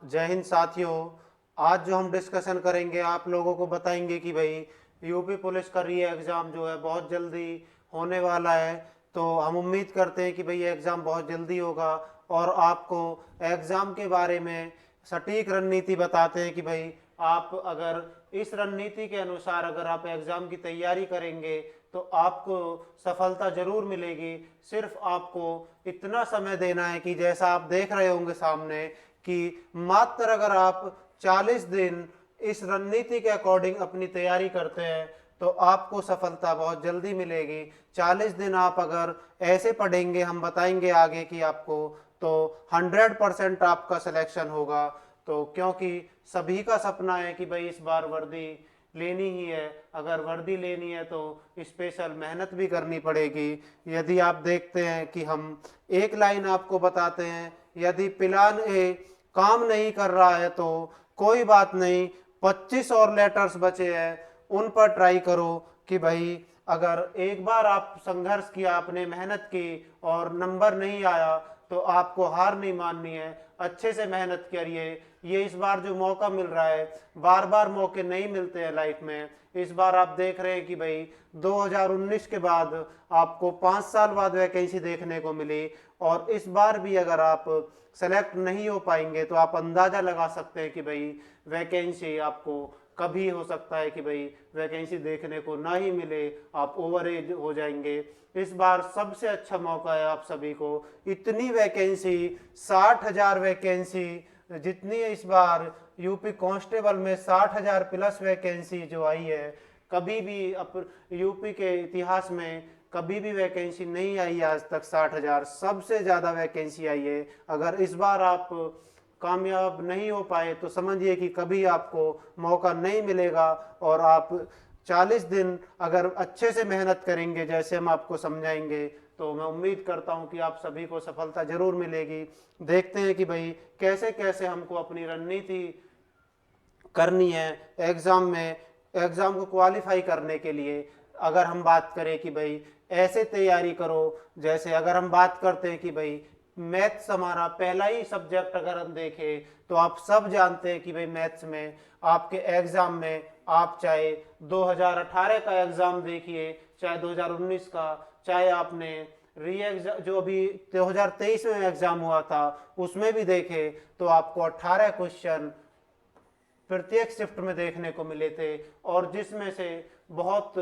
जय हिंद साथियों। आज जो हम डिस्कशन करेंगे आप लोगों को बताएंगे कि भाई यूपी पुलिस का री एग्ज़ाम जो है बहुत जल्दी होने वाला है। तो हम उम्मीद करते हैं कि भाई ये एग्ज़ाम बहुत जल्दी होगा और आपको एग्ज़ाम के बारे में सटीक रणनीति बताते हैं कि भाई आप अगर इस रणनीति के अनुसार अगर आप एग्ज़ाम की तैयारी करेंगे तो आपको सफलता जरूर मिलेगी। सिर्फ आपको इतना समय देना है कि जैसा आप देख रहे होंगे सामने कि मात्र अगर आप 40 दिन इस रणनीति के अकॉर्डिंग अपनी तैयारी करते हैं तो आपको सफलता बहुत जल्दी मिलेगी। 40 दिन आप अगर ऐसे पढ़ेंगे, हम बताएंगे आगे कि आपको, तो 100% आपका सिलेक्शन होगा। तो क्योंकि सभी का सपना है कि भाई इस बार वर्दी लेनी ही है, अगर वर्दी लेनी है तो स्पेशल मेहनत भी करनी पड़ेगी। यदि आप देखते हैं कि हम एक लाइन आपको बताते हैं, यदि प्लान ए काम नहीं कर रहा है तो कोई बात नहीं, 25 और लेटर्स बचे हैं, उन पर ट्राई करो कि भाई अगर एक बार आप संघर्ष किया, आपने मेहनत की और नंबर नहीं आया तो आपको हार नहीं माननी है, अच्छे से मेहनत करिए। ये इस बार जो मौका मिल रहा है, बार बार मौके नहीं मिलते हैं लाइफ में। इस बार आप देख रहे हैं कि भाई 2019 के बाद आपको 5 साल बाद वैकेंसी देखने को मिली और इस बार भी अगर आप सेलेक्ट नहीं हो पाएंगे तो आप अंदाजा लगा सकते हैं कि भाई वैकेंसी आपको कभी हो सकता है कि भाई वैकेंसी देखने को ना ही मिले, आप ओवर एज हो जाएंगे। इस बार सबसे अच्छा मौका है आप सभी को। इतनी वैकेंसी, 60,000 वैकेंसी जितनी इस बार यूपी कांस्टेबल में 60,000 प्लस वैकेंसी जो आई है, कभी भी यूपी के इतिहास में कभी भी वैकेंसी नहीं आई आज तक। 60,000 सबसे ज़्यादा वैकेंसी आई है। अगर इस बार आप कामयाब नहीं हो पाए तो समझिए कि कभी आपको मौका नहीं मिलेगा। और आप 40 दिन अगर अच्छे से मेहनत करेंगे जैसे हम आपको समझाएंगे तो मैं उम्मीद करता हूं कि आप सभी को सफलता जरूर मिलेगी। देखते हैं कि भाई कैसे कैसे हमको अपनी रणनीति करनी है एग्ज़ाम में। एग्ज़ाम को क्वालिफाई करने के लिए अगर हम बात करें कि भाई ऐसे तैयारी करो, जैसे अगर हम बात करते हैं कि भाई मैथ्स हमारा पहला ही सब्जेक्ट अगर हम देखें तो आप सब जानते हैं कि भाई मैथ्स में आपके एग्ज़ाम में, आप चाहे 2018 का एग्ज़ाम देखिए, चाहे 2019 का, चाहे आपने री एग्जाम जो अभी 2023 में एग्ज़ाम हुआ था उसमें भी देखे तो आपको 18 क्वेश्चन प्रत्येक शिफ्ट में देखने को मिले थे और जिसमें से बहुत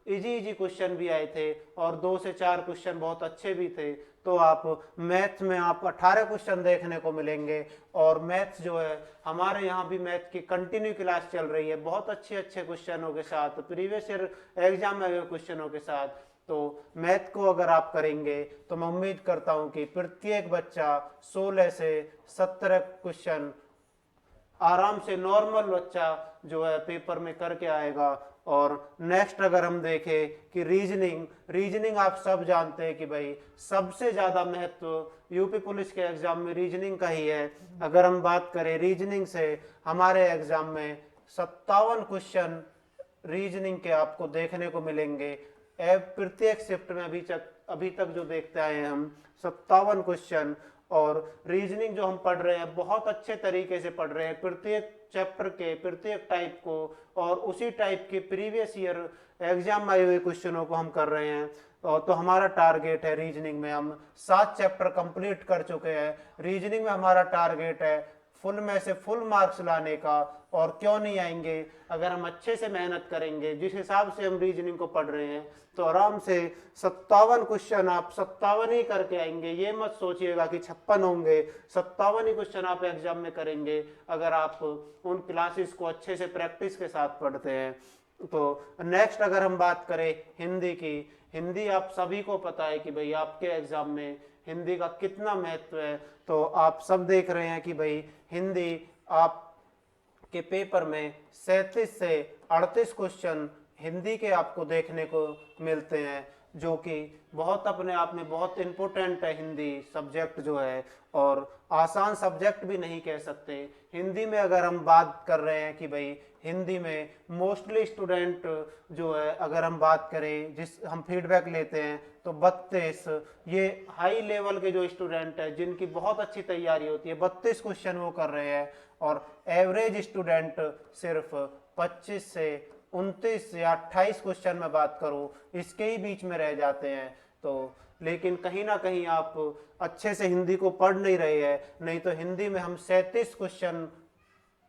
इजी इजी क्वेश्चन भी आए थे और 2 से 4 क्वेश्चन बहुत अच्छे भी थे। तो आप मैथ्स में आप 18 क्वेश्चन देखने को मिलेंगे। और मैथ्स जो है हमारे यहाँ भी मैथ की कंटिन्यू क्लास चल रही है, बहुत अच्छे अच्छे क्वेश्चनों के साथ, प्रीवियस ईयर एग्जाम में हुए क्वेश्चनों के साथ। तो मैथ को अगर आप करेंगे तो मैं उम्मीद करता हूँ कि प्रत्येक बच्चा 16 से 17 क्वेश्चन आराम से नॉर्मल बच्चा जो है पेपर में करके आएगा। और नेक्स्ट अगर हम देखें कि रीजनिंग, रीजनिंग आप सब जानते हैं कि भाई सबसे ज़्यादा महत्व यूपी पुलिस के एग्जाम में रीजनिंग का ही है। अगर हम बात करें रीजनिंग से, हमारे एग्जाम में 57 क्वेश्चन रीजनिंग के आपको देखने को मिलेंगे। प्रत्येक शिफ्ट में अभी तक जो देखते आए हैं हम 57 क्वेश्चन। और रीजनिंग जो हम पढ़ रहे हैं बहुत अच्छे तरीके से पढ़ रहे हैं, प्रत्येक चैप्टर के प्रत्येक टाइप को और उसी टाइप के प्रीवियस ईयर एग्जाम में आए हुए क्वेश्चनों को हम कर रहे हैं। और तो हमारा टारगेट है रीजनिंग में, हम 7 चैप्टर कंप्लीट कर चुके हैं। रीजनिंग में हमारा टारगेट है फुल में से फुल मार्क्स लाने का। और क्यों नहीं आएंगे, अगर हम अच्छे से मेहनत करेंगे जिस हिसाब से हम रीजनिंग को पढ़ रहे हैं तो आराम से 57 क्वेश्चन आप 57 ही करके आएंगे। ये मत सोचिएगा कि 56 होंगे, 57 ही क्वेश्चन आप एग्जाम में करेंगे अगर आप उन क्लासेस को अच्छे से प्रैक्टिस के साथ पढ़ते हैं। तो नेक्स्ट अगर हम बात करें हिंदी की, हिंदी आप सभी को पता है कि भाई आपके एग्जाम में हिंदी का कितना महत्व है। तो आप सब देख रहे हैं कि भाई हिंदी आप के पेपर में 37 से 38 क्वेश्चन हिंदी के आपको देखने को मिलते हैं, जो कि बहुत अपने आप में बहुत इम्पोर्टेंट है हिंदी सब्जेक्ट जो है। और आसान सब्जेक्ट भी नहीं कह सकते। हिंदी में अगर हम बात कर रहे हैं कि भाई हिंदी में मोस्टली स्टूडेंट जो है, अगर हम बात करें जिस हम फीडबैक लेते हैं तो 32, ये हाई लेवल के जो स्टूडेंट है जिनकी बहुत अच्छी तैयारी होती है 32 क्वेश्चन वो कर रहे हैं, और एवरेज स्टूडेंट सिर्फ 25 से 29 या 28 क्वेश्चन में बात करूं इसके ही बीच में रह जाते हैं। तो लेकिन कहीं ना कहीं आप अच्छे से हिंदी को पढ़ नहीं रहे हैं, नहीं तो हिंदी में हम 37 क्वेश्चन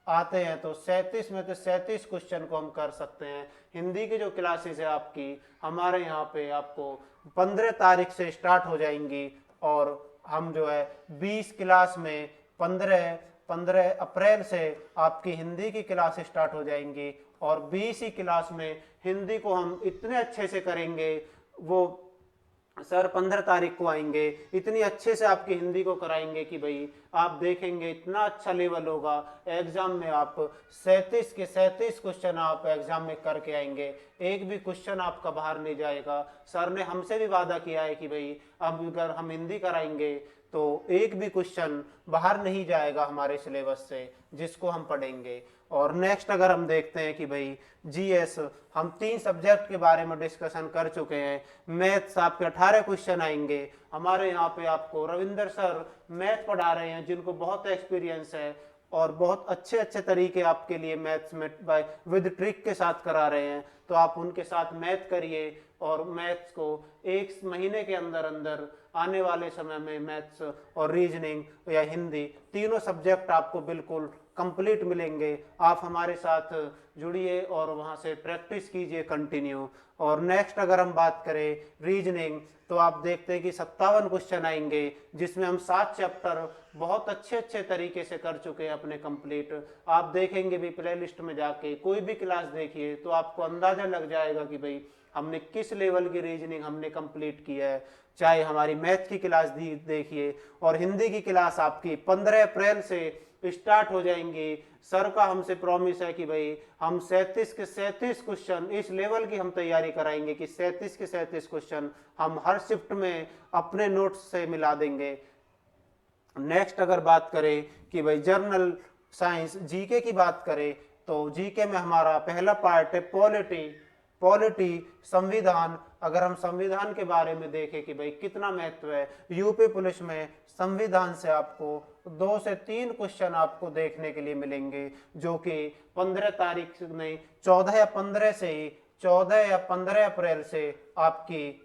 आते हैं, तो 37 में तो 37 क्वेश्चन को हम कर सकते हैं। हिंदी की जो क्लासेस है आपकी हमारे यहाँ पे आपको 15 तारीख से स्टार्ट हो जाएंगी, और हम जो है 20 क्लास में 15 अप्रैल से आपकी हिंदी की क्लास स्टार्ट हो जाएंगी, और 20 ही क्लास में हिंदी को हम इतने अच्छे से करेंगे, वो सर 15 तारीख को आएंगे, इतनी अच्छे से आपकी हिंदी को कराएंगे कि भाई आप देखेंगे इतना अच्छा लेवल होगा एग्जाम में। आप 37 के 37 क्वेश्चन आप एग्जाम में करके आएंगे, एक भी क्वेश्चन आपका बाहर नहीं जाएगा। सर ने हमसे भी वादा किया है कि भाई अब अगर हम हिंदी कराएंगे तो एक भी क्वेश्चन बाहर नहीं जाएगा हमारे सिलेबस से जिसको हम पढ़ेंगे। और नेक्स्ट अगर हम देखते हैं कि भाई जीएस, हम 3 सब्जेक्ट के बारे में डिस्कशन कर चुके हैं। मैथ्स आपके 18 क्वेश्चन आएंगे। हमारे यहाँ पे आपको रविंदर सर मैथ पढ़ा रहे हैं जिनको बहुत एक्सपीरियंस है, और बहुत अच्छे अच्छे तरीके आपके लिए मैथ्स में विद ट्रिक के साथ करा रहे हैं। तो आप उनके साथ मैथ करिए, और मैथ्स को 1 महीने के अंदर अंदर आने वाले समय में मैथ्स और रीजनिंग या हिंदी तीनों सब्जेक्ट आपको बिल्कुल कंप्लीट मिलेंगे। आप हमारे साथ जुड़िए और वहाँ से प्रैक्टिस कीजिए कंटिन्यू। और नेक्स्ट अगर हम बात करें रीजनिंग, तो आप देखते हैं कि 57 क्वेश्चन आएंगे जिसमें हम 7 चैप्टर बहुत अच्छे अच्छे तरीके से कर चुके हैं अपने कंप्लीट। आप देखेंगे भी प्ले लिस्ट में जाके कोई भी क्लास देखिए तो आपको अंदाजा लग जाएगा कि भाई हमने किस लेवल की रीजनिंग हमने कंप्लीट की है। चाहे हमारी मैथ की क्लास देखिए, और हिंदी की क्लास आपकी 15 अप्रैल से स्टार्ट हो जाएंगी। सर का हमसे प्रॉमिस है कि भाई हम 37 के 37 क्वेश्चन इस लेवल की हम तैयारी कराएंगे कि 37 के 37 क्वेश्चन हम हर शिफ्ट में अपने नोट्स से मिला देंगे। नेक्स्ट अगर बात करें कि भाई जर्नल साइंस जीके की बात करें, तो जीके में हमारा पहला पार्ट है पॉलिटी संविधान। अगर हम संविधान के बारे में देखें कि भाई कितना महत्व है, यूपी पुलिस में संविधान से आपको 2 से 3 क्वेश्चन आपको देखने के लिए मिलेंगे, जो कि 15 तारीख नहीं 14 या 15 से ही 14 या 15 अप्रैल से आपकी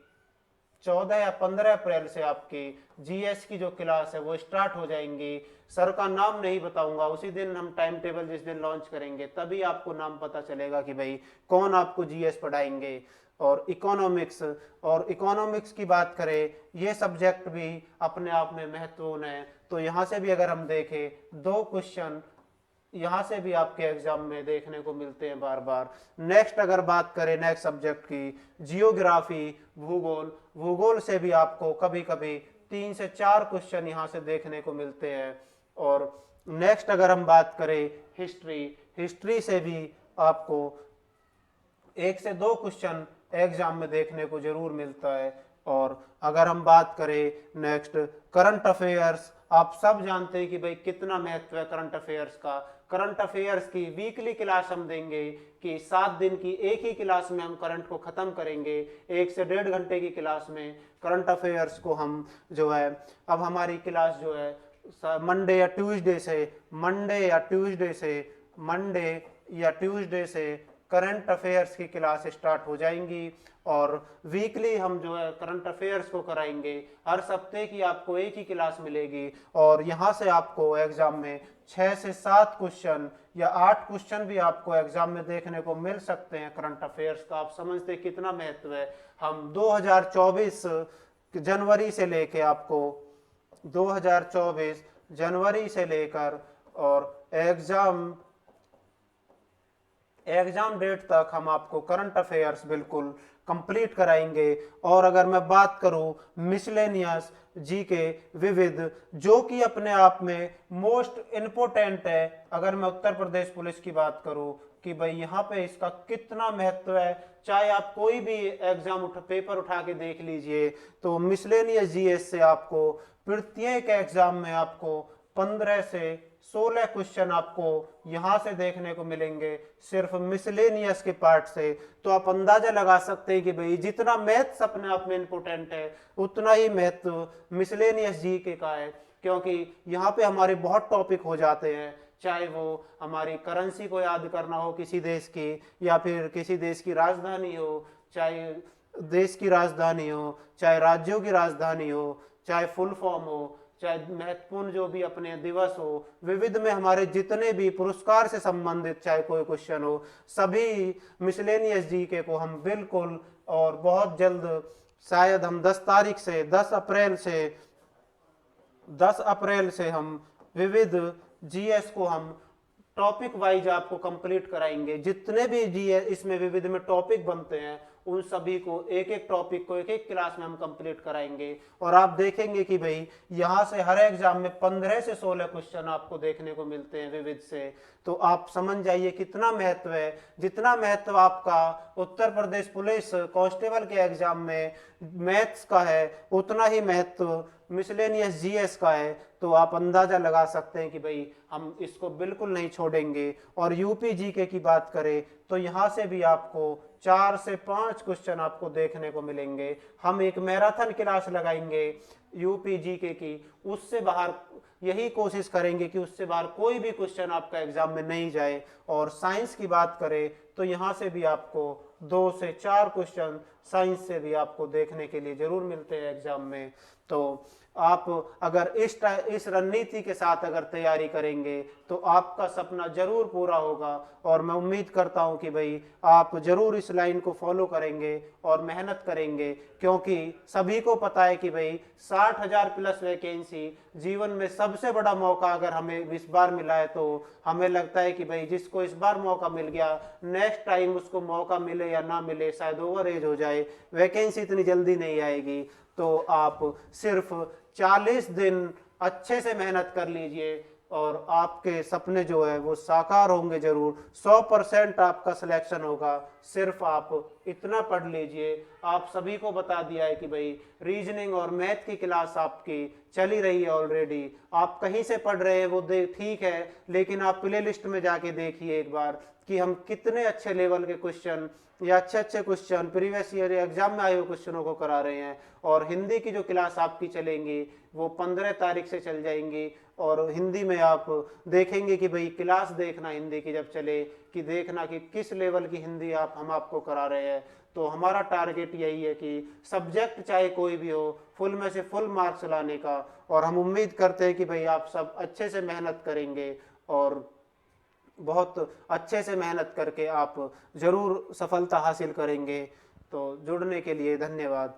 14 या 15 अप्रैल से आपकी जीएस की जो क्लास है वो स्टार्ट हो जाएंगी। सर का नाम नहीं बताऊंगा, उसी दिन हम टाइम टेबल जिस दिन लॉन्च करेंगे तभी आपको नाम पता चलेगा कि भाई कौन आपको जीएस पढ़ाएंगे। और इकोनॉमिक्स की बात करें, ये सब्जेक्ट भी अपने आप में महत्वपूर्ण है। तो यहाँ से भी अगर हम देखें 2 क्वेश्चन यहाँ से भी आपके एग्जाम में देखने को मिलते हैं बार बार। नेक्स्ट अगर बात करें नेक्स्ट सब्जेक्ट की, जियोग्राफी भूगोल से भी आपको कभी कभी 3 से 4 क्वेश्चन यहाँ से देखने को मिलते हैं। और नेक्स्ट अगर हम बात करें हिस्ट्री से भी आपको 1 से 2 क्वेश्चन एग्जाम में देखने को जरूर मिलता है। और अगर हम बात करें नेक्स्ट करंट अफेयर्स, आप सब जानते हैं कि भाई कितना महत्व है करंट अफेयर्स का। करंट अफेयर्स की वीकली क्लास हम देंगे कि 7 दिन की एक ही क्लास में हम करंट को खत्म करेंगे। 1 से 1.5 घंटे की क्लास में करंट अफेयर्स को हम जो है, अब हमारी क्लास जो है मंडे या ट्यूसडे से करंट अफेयर्स की क्लास स्टार्ट हो जाएंगी। और वीकली हम जो है करंट अफेयर्स को कराएंगे। हर सप्ते की आपको एक ही क्लास मिलेगी, और यहाँ से आपको एग्जाम में 6 से 7 क्वेश्चन या 8 क्वेश्चन भी आपको एग्जाम में देखने को मिल सकते हैं करंट अफेयर्स का। आप समझते कितना महत्व है। हम 2024 जनवरी से लेके आपको 2024 जनवरी से लेकर और एग्जाम डेट तक हम आपको करंट अफेयर्स बिल्कुल कंप्लीट कराएंगे। और अगर मैं बात करूं मिसलेनियस जीके विविध, जो कि अपने आप में मोस्ट इम्पोर्टेंट है। अगर मैं उत्तर प्रदेश पुलिस की बात करूं कि भाई यहाँ पे इसका कितना महत्व है, चाहे आप कोई भी एग्जाम पेपर उठा के देख लीजिए, तो मिसलेनियस जीएस से आपको प्रत्येक एग्जाम में आपको 15 से 16 क्वेश्चन आपको यहां से देखने को मिलेंगे सिर्फ मिसलेनियस के पार्ट से। तो आप अंदाजा लगा सकते हैं कि भाई जितना मैथ्स अपने आप में इंपोर्टेंट है उतना ही मैथ मिसलेनियस जीके का है, क्योंकि यहाँ पे हमारे बहुत टॉपिक हो जाते हैं, चाहे वो हमारी करेंसी को याद करना हो किसी देश की, या फिर किसी देश की राजधानी हो, चाहे देश की राजधानी हो, चाहे राज्यों की राजधानी हो, चाहे फुल फॉर्म हो, चाहे महत्वपूर्ण जो भी अपने दिवस हो, विविध में हमारे जितने भी पुरस्कार से संबंधित चाहे कोई क्वेश्चन हो, सभी मिसलेनियस जीके को हम बिल्कुल और बहुत जल्द, शायद हम 10 तारीख से 10 अप्रैल से हम विविध जीएस को हम टॉपिक वाइज आपको कंप्लीट कराएंगे। जितने भी जीएस इसमें विविध में टॉपिक बनते हैं उन सभी को एक एक टॉपिक को एक एक क्लास में हम कंप्लीट कराएंगे। और आप देखेंगे कि भाई यहाँ से हर एग्जाम में 15 से 16 क्वेश्चन आपको देखने को मिलते हैं विविध से। तो आप समझ जाइए कितना महत्व है। जितना महत्व आपका उत्तर प्रदेश पुलिस कांस्टेबल के एग्जाम में मैथ्स का है उतना ही महत्व मिसलेनियस जीएस का है। तो आप अंदाजा लगा सकते हैं कि भाई हम इसको बिल्कुल नहीं छोड़ेंगे। और यूपी जीके की बात करें तो यहाँ से भी आपको 4 से 5 क्वेश्चन आपको देखने को मिलेंगे। हम एक मैराथन क्लास लगाएंगे यूपी जीके की, उससे बाहर यही कोशिश करेंगे कि उससे बाहर कोई भी क्वेश्चन आपका एग्जाम में नहीं जाए। और साइंस की बात करें तो यहाँ से भी आपको 2 से 4 क्वेश्चन साइंस से भी आपको देखने के लिए जरूर मिलते हैं एग्जाम में। तो आप अगर इस रणनीति के साथ अगर तैयारी करेंगे तो आपका सपना जरूर पूरा होगा। और मैं उम्मीद करता हूं कि भाई आप जरूर इस लाइन को फॉलो करेंगे और मेहनत करेंगे, क्योंकि सभी को पता है कि भाई 60,000 प्लस वैकेंसी जीवन में सबसे बड़ा मौका अगर हमें इस बार मिला है तो हमें लगता है कि भाई जिसको इस बार मौका मिल गया नेक्स्ट टाइम उसको मौका मिले या ना मिले, शायद ओवर एज हो जाए, वैकेंसी इतनी जल्दी नहीं आएगी। तो आप सिर्फ 40 दिन अच्छे से मेहनत कर लीजिए और आपके सपने जो है वो साकार होंगे जरूर। 100% आपका सिलेक्शन होगा। सिर्फ आप इतना पढ़ लीजिए। आप सभी को बता दिया है कि भाई रीजनिंग और मैथ की क्लास आपकी चली रही है ऑलरेडी। आप कहीं से पढ़ रहे हैं वो ठीक है, लेकिन आप प्ले लिस्ट में जाके देखिए एक बार कि हम कितने अच्छे लेवल के क्वेश्चन या अच्छे अच्छे क्वेश्चन प्रीवियस ईयर एग्जाम में आए हुए क्वेश्चनों को करा रहे हैं। और हिंदी की जो क्लास आपकी चलेंगी वो 15 तारीख से चल जाएंगी। और हिंदी में आप देखेंगे कि भाई क्लास देखना हिंदी की जब चले कि देखना कि किस लेवल की हिंदी हम आपको करा रहे हैं। तो हमारा टारगेट यही है कि सब्जेक्ट चाहे कोई भी हो फुल में से फुल मार्क्स लाने का। और हम उम्मीद करते हैं कि भाई आप सब अच्छे से मेहनत करेंगे और बहुत अच्छे से मेहनत करके आप जरूर सफलता हासिल करेंगे। तो जुड़ने के लिए धन्यवाद।